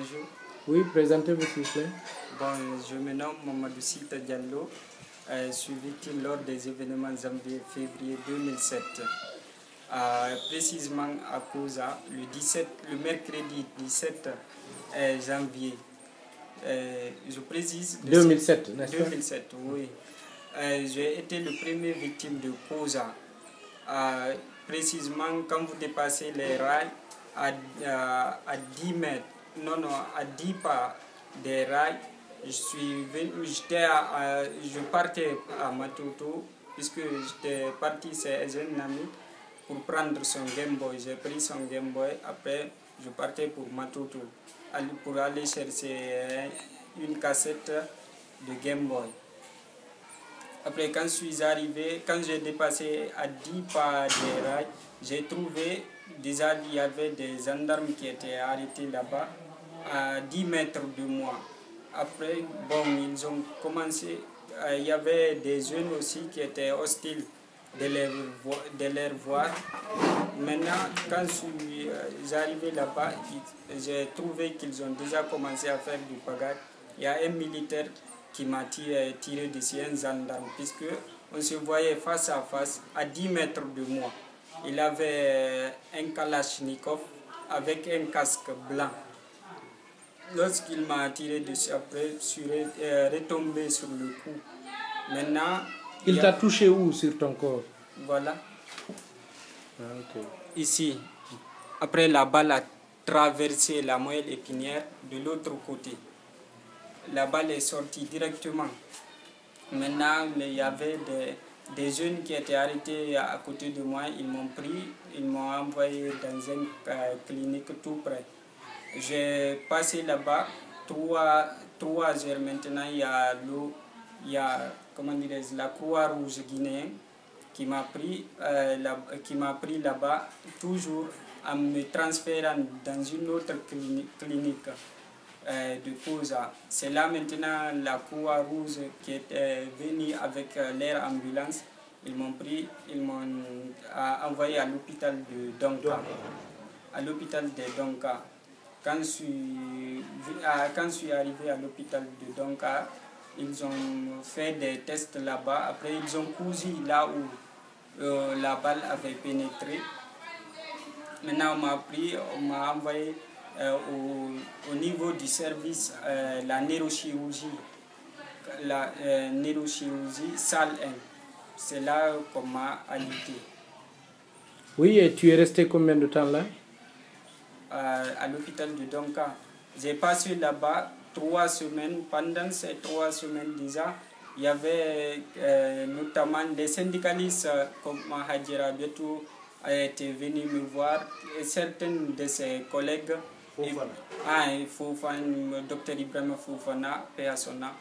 bonjour. Oui, présentez-vous s'il vous plaît. Bon, je me nomme Mamadou Sita Diallo. Je suis victime lors des événements janvier-février 2007. Précisément à Koza, le mercredi 17 janvier. Je précise... 2007, n'est-ce pas? 2007, oui. J'ai été le premier victime de Koza. Précisément, quand vous dépassez les rails à 10 mètres, à 10 pas des rails, je partais à Matoto, puisque j'étais parti chez un ami pour prendre son Game Boy. J'ai pris son Game Boy, après je partais pour Matoto, pour aller chercher une cassette de Game Boy. Après, quand je suis arrivé, quand j'ai dépassé à 10 pas des rails, j'ai trouvé, déjà il y avait des gendarmes qui étaient arrêtés là-bas, à 10 mètres de moi. Après, bon, ils ont commencé, il y avait des jeunes aussi qui étaient hostiles de les voir. Maintenant, quand je suis arrivé là-bas, j'ai trouvé qu'ils ont déjà commencé à faire du pagaille. Il y a un militaire qui m'a tiré dessus, un gendarme, puisque on se voyait face à face, à 10 mètres de moi. Il avait un kalachnikov avec un casque blanc. Lorsqu'il m'a tiré dessus, après, je suis retombé sur le cou. Maintenant... Il t'a touché où sur ton corps? Voilà. Ah, okay. Ici. Après, la balle a traversé la moelle épinière de l'autre côté. La balle est sortie directement. Maintenant, il y avait des jeunes qui étaient arrêtés à côté de moi. Ils m'ont pris, ils m'ont envoyé dans une clinique tout près. J'ai passé là-bas 3 heures. Maintenant, il y a comment dirais-je, la Croix-Rouge guinéenne qui m'a pris là-bas, toujours en me transférant dans une autre clinique de Koza. C'est là maintenant la Croix-Rouge qui est venue avec leur ambulance. Ils m'ont pris, ils m'ont envoyé à l'hôpital de Donka. À l'hôpital de Donka. Quand je suis arrivé à l'hôpital de Donka, ils ont fait des tests là-bas. Après, ils ont cousu là où la balle avait pénétré. Maintenant, on m'a envoyé au niveau du service la neurochirurgie, salle 1. C'est là qu'on m'a alité. Oui, et tu es resté combien de temps là? À l'hôpital de Donka. J'ai passé là-bas 3 semaines. Pendant ces 3 semaines déjà, il y avait notamment des syndicalistes comme Hadjira Betou étaient venus me voir, et certains de ses collègues, Fofana, Dr Ibrahim Fofana, Péasona,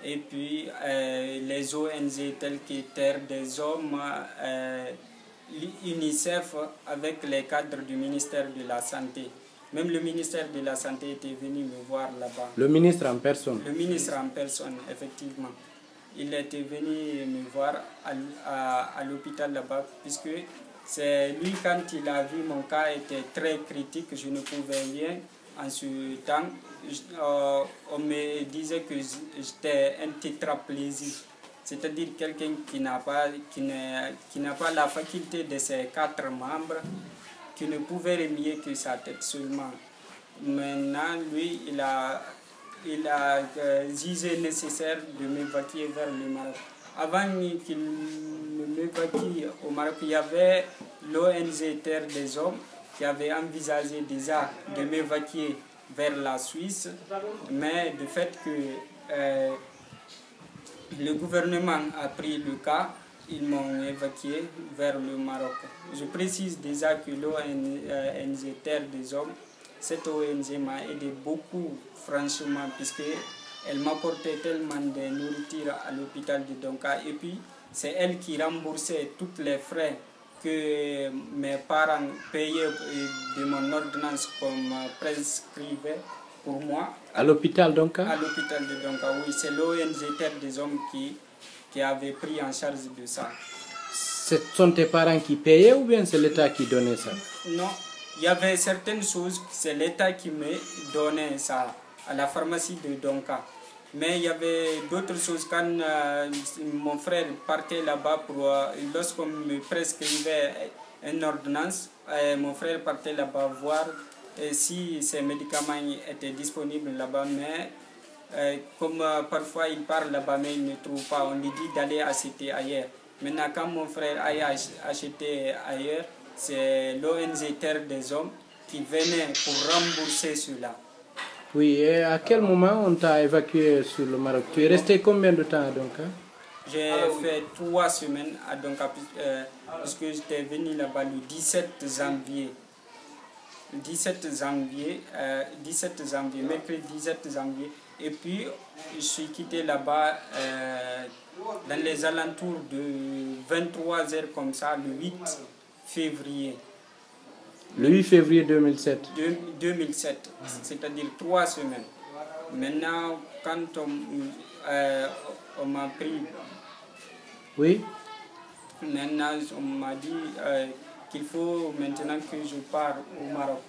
et puis les ONG telles que Terre des Hommes, l'UNICEF, avec les cadres du ministère de la Santé. Même le ministère de la Santé était venu me voir là-bas. Le ministre en personne? Le ministre en personne, effectivement. Il était venu me voir à l'hôpital là-bas, puisque c'est lui, quand il a vu mon cas était très critique, je ne pouvais rien. En ce temps, on me disait que j'étais un tétraplégique, c'est-à-dire quelqu'un qui n'a pas la faculté de ses 4 membres, qui ne pouvait remuer que sa tête seulement. Maintenant, lui, il a jugé nécessaire de m'évacuer vers le Maroc. Avant qu'il m'évacue au Maroc, il y avait l'ONG Terre des Hommes qui avait envisagé déjà de m'évacuer vers la Suisse, mais du fait que le gouvernement a pris le cas, ils m'ont évacué vers le Maroc. Je précise déjà que l'ONG Terre des Hommes, cette ONG m'a aidé beaucoup, franchement, puisque elle m'apportait tellement de nourriture à l'hôpital de Donka. Et puis, c'est elle qui remboursait tous les frais que mes parents payaient de mon ordonnance qu'on me prescrivait pour moi. À l'hôpital Donka? À l'hôpital de Donka, oui. C'est l'ONG Terre des Hommes qui avait pris en charge de ça. Ce sont tes parents qui payaient ou bien c'est l'État qui donnait ça? Non, il y avait certaines choses, c'est l'État qui me donnait ça à la pharmacie de Donka. Mais il y avait d'autres choses quand mon frère partait là-bas lorsqu'on me prescrivait une ordonnance, mon frère partait là-bas voir si ces médicaments étaient disponibles là-bas. Mais comme parfois il part là-bas mais il ne trouve pas, on lui dit d'aller acheter ailleurs. Maintenant quand mon frère allait acheter ailleurs, c'est l'ONG Terre des Hommes qui venait pour rembourser cela. Oui, et à quel moment on t'a évacué sur le Maroc? Tu es resté combien de temps à Donka? J'ai fait 3 semaines à Donka, puisque j'étais venu là-bas le 17 janvier. 17 janvier, mercredi 17 janvier. Et puis, je suis quitté là-bas dans les alentours de 23 h comme ça, le 8 février. Le 8 février 2007. 2007, c'est-à-dire 3 semaines. Maintenant, quand on m'a pris, oui, maintenant on m'a dit qu'il faut maintenant que je parte au Maroc.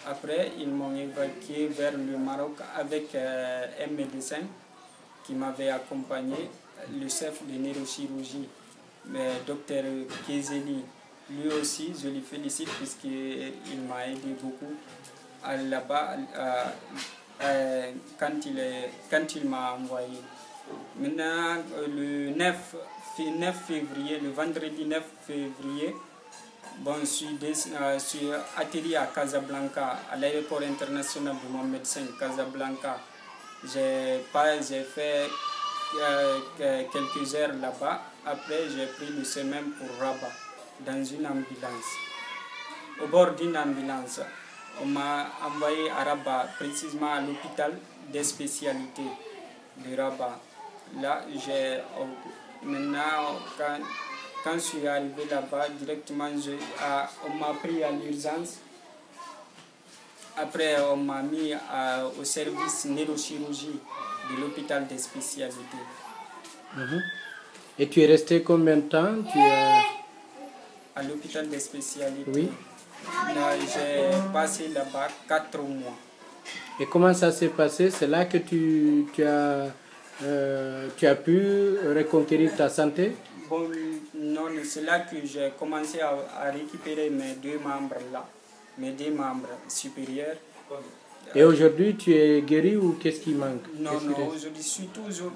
Après, ils m'ont évacué vers le Maroc avec un médecin qui m'avait accompagné, le chef de neurochirurgie, le docteur Kézeli. Lui aussi, je le félicite puisqu'il m'a aidé beaucoup là-bas quand il m'a envoyé. Maintenant, le 9 février, le vendredi 9 février, bon, je suis atterri à Casablanca, à l'aéroport international de Mohamed V, Casablanca. J'ai fait quelques heures là-bas. Après, j'ai pris le chemin pour Rabat, dans une ambulance. Au bord d'une ambulance, on m'a envoyé à Rabat, précisément à l'hôpital des spécialités de Rabat. Là, maintenant, quand je suis arrivé là-bas, directement, on m'a pris à l'urgence. Après, on m'a mis au service neurochirurgie de l'hôpital des spécialités. Et tu es resté combien de temps? À l'hôpital des spécialités. Oui. J'ai passé là-bas 4 mois. Et comment ça s'est passé? C'est là que tu as pu reconquérir ta santé? Bon, non, c'est là que j'ai commencé à récupérer mes 2 membres là, mes 2 membres supérieurs. Et aujourd'hui, tu es guéri ou qu'est-ce qui manque? Non, aujourd'hui, je suis toujours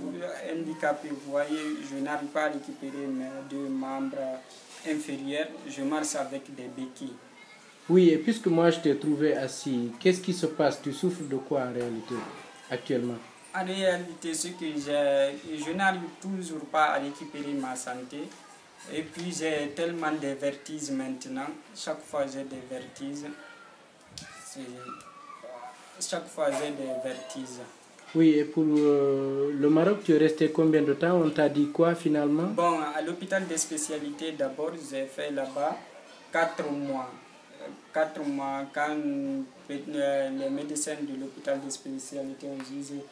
handicapé. Vous voyez, je n'arrive pas à récupérer mes 2 membres inférieurs. Je marche avec des béquilles. Oui, et puisque moi je t'ai trouvé assis, qu'est-ce qui se passe? Tu souffres de quoi en réalité, actuellement? En réalité, ce que je n'arrive toujours pas à récupérer ma santé. Et puis j'ai tellement de vertiges maintenant. Chaque fois j'ai des vertiges. Chaque fois j'ai des vertiges. Oui, et pour le Maroc, tu es resté combien de temps? On t'a dit quoi finalement? Bon, à l'hôpital des spécialités d'abord, j'ai fait là-bas 4 mois. 4 mois, quand les médecins de l'hôpital des spécialités ont jugé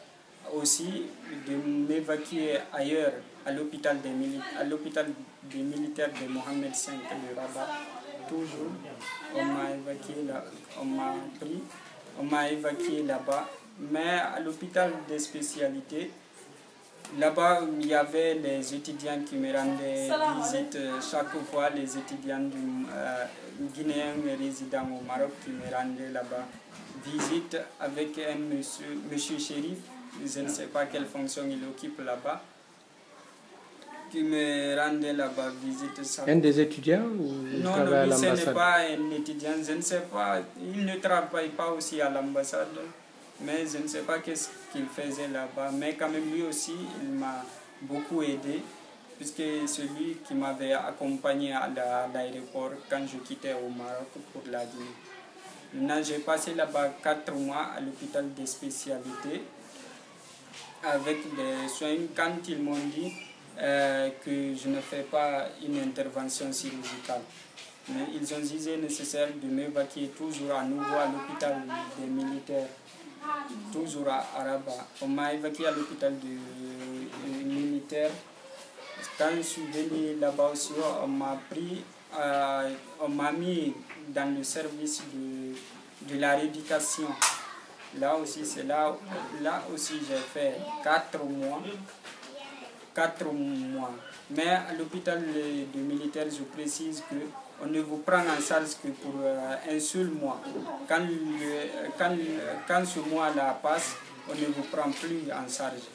aussi de m'évacuer ailleurs, à l'hôpital des militaires de Mohamed V de Rabat. Toujours, on m'a évacué là-bas. Mais à l'hôpital des spécialités, là-bas, il y avait les étudiants qui me rendaient visite chaque fois, les étudiants guinéens résidant au Maroc qui me rendaient là-bas visite avec un monsieur Chérif, je ne sais pas quelle fonction il occupe là-bas, qui me rendait là-bas visite. Un des étudiants ou non, lui, ce n'est pas un étudiant, je ne sais pas, il ne travaille pas aussi à l'ambassade. Mais je ne sais pas qu'est-ce qu'il faisait là-bas. Mais quand même, lui aussi, il m'a beaucoup aidé, puisque c'est lui qui m'avait accompagné à l'aéroport quand je quittais au Maroc pour la Guinée. Maintenant, j'ai passé là-bas 4 mois à l'hôpital des spécialités avec des soins. Quand ils m'ont dit que je ne fais pas une intervention chirurgicale, mais ils ont jugé nécessaire de m'évacuer toujours à nouveau à l'hôpital des militaires. Toujours à Rabat. On m'a évacué à l'hôpital militaire. Quand je suis venu là-bas aussi, on m'a pris on m'a mis dans le service de la rééducation. Là aussi, là aussi j'ai fait 4 mois. 4 mois. Mais à l'hôpital de militaire, je précise qu'on ne vous prend en charge que pour un seul mois. Quand ce mois-là passe, on ne vous prend plus en charge.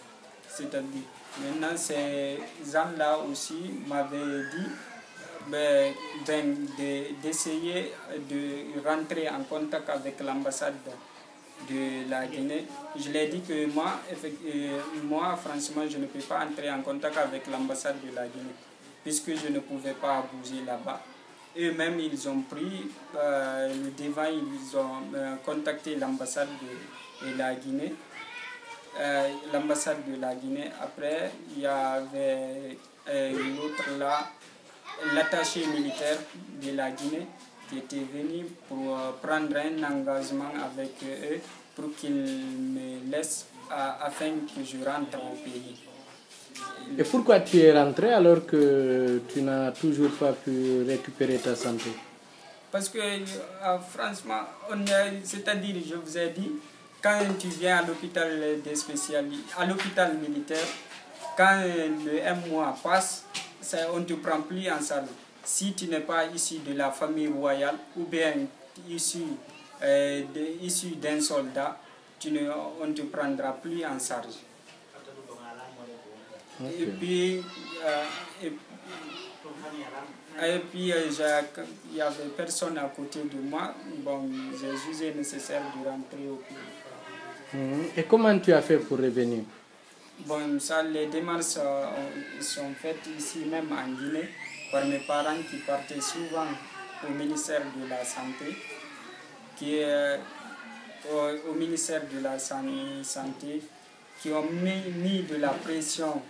C'est-à-dire, maintenant, ces gens-là aussi m'avaient dit d'essayer de rentrer en contact avec l'ambassade de la Guinée. Je l'ai dit que moi, franchement, je ne peux pas entrer en contact avec l'ambassade de la Guinée, puisque je ne pouvais pas bouger là-bas. Eux-mêmes, ils ont pris le devant, ils ont contacté l'ambassade de la Guinée. L'ambassade de la Guinée. Après, il y avait l'autre là, l'attaché militaire de la Guinée, qui était venu pour prendre un engagement avec eux pour qu'ils me laissent afin que je rentre au pays. Et pourquoi tu es rentré alors que tu n'as toujours pas pu récupérer ta santé? Parce que franchement, c'est-à-dire, je vous ai dit, quand tu viens à l'hôpital des spécialistes, à l'hôpital militaire, quand un mois passe, on ne te prend plus en charge. Si tu n'es pas issu de la famille royale ou bien issu d'un soldat, on ne te prendra plus en charge. Okay. Et puis, il n'y avait personne à côté de moi. Bon, j'ai jugé nécessaire de rentrer au pays. Et comment tu as fait pour revenir? Bon, ça, les démarches sont faites ici même en Guinée par mes parents qui partaient souvent au ministère de la Santé, au ministère de la Santé, qui ont mis de la pression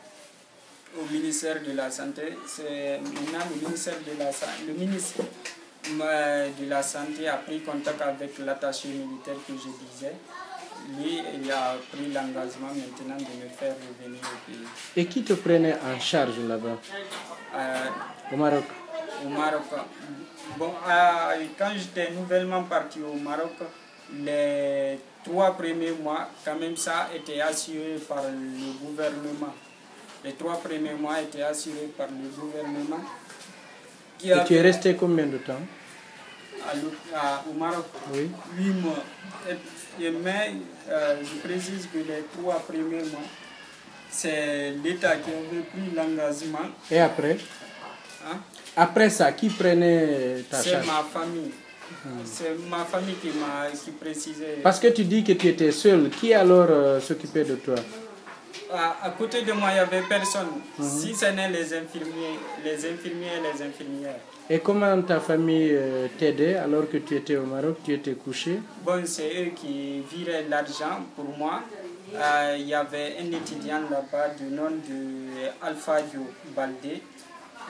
au ministère de la Santé. C'est maintenant le ministère de la Santé a pris contact avec l'attaché militaire que je disais. Lui, il a pris l'engagement maintenant de me faire revenir au pays. Et qui te prenait en charge là-bas? Au Maroc? Au Maroc. Bon, quand j'étais nouvellement parti au Maroc, les 3 premiers mois, quand même, ça a été assuré par le gouvernement. Les 3 premiers mois étaient assurés par le gouvernement. Et tu es resté combien de temps? Au Maroc? Oui. 8 mois. Mais je précise que les 3 premiers mois, c'est l'État qui avait pris l'engagement. Et après? Hein? Après ça, qui prenait ta charge? C'est ma famille. C'est ma famille qui précisait. Parce que tu dis que tu étais seul. Qui alors s'occupait de toi? À côté de moi, il n'y avait personne. Si ce n'est les infirmiers et les infirmières. Et comment ta famille t'aidait alors que tu étais au Maroc, tu étais couché? Bon, c'est eux qui viraient l'argent pour moi. Il y avait un étudiant là-bas du nom de Alpha Baldé,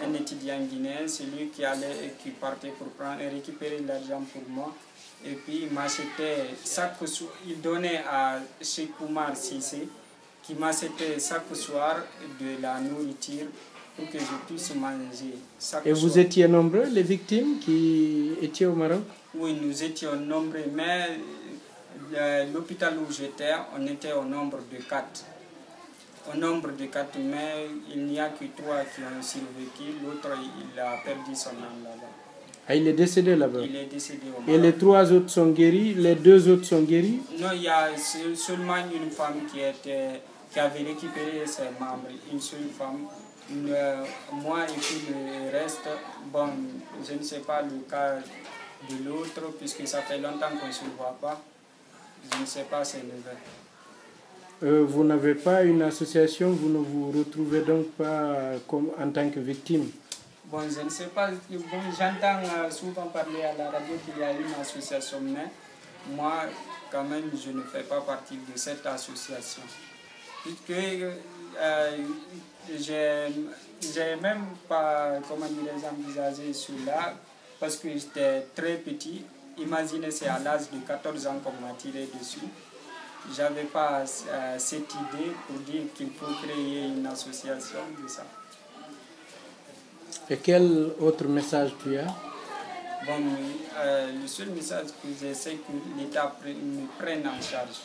un étudiant guinéen, c'est lui qui partait pour récupérer l'argent pour moi. Et puis il m'achetait il donnait à Cheikh Oumar Cissé, qui m'achetait chaque soir de la nourriture pour que je puisse manger. Et vous étiez nombreux, les victimes qui étaient au Maroc? Oui, nous étions nombreux, mais l'hôpital où j'étais, on était au nombre de 4. Au nombre de 4, mais il n'y a que 3 qui ont survécu. L'autre, il a perdu son âme là-bas. Ah, il est décédé là-bas? Il est décédé au Maroc. Et les 3 autres sont guéris? Les 2 autres sont guéris? Non, il y a seulement une femme qui avait récupéré ses membres. Une seule femme. Moi et puis le reste, bon, je ne sais pas le cas de l'autre, puisque ça fait longtemps qu'on ne se voit pas. Je ne sais pas ses nouvelles. Vous n'avez pas une association, vous ne vous retrouvez donc pas comme en tant que victime? Bon, je ne sais pas. Bon, j'entends souvent parler à la radio qu'il y a une association, mais moi, quand même, je ne fais pas partie de cette association. Puisque j'ai même pas, comment dirais-je, envisagé cela, parce que j'étais très petit. Imaginez, c'est à l'âge de 14 ans qu'on m'a tiré dessus. Je n'avais pas cette idée pour dire qu'il faut créer une association de ça. Et quel autre message tu as? Bon, le seul message que j'ai, c'est que l'État me prenne en charge.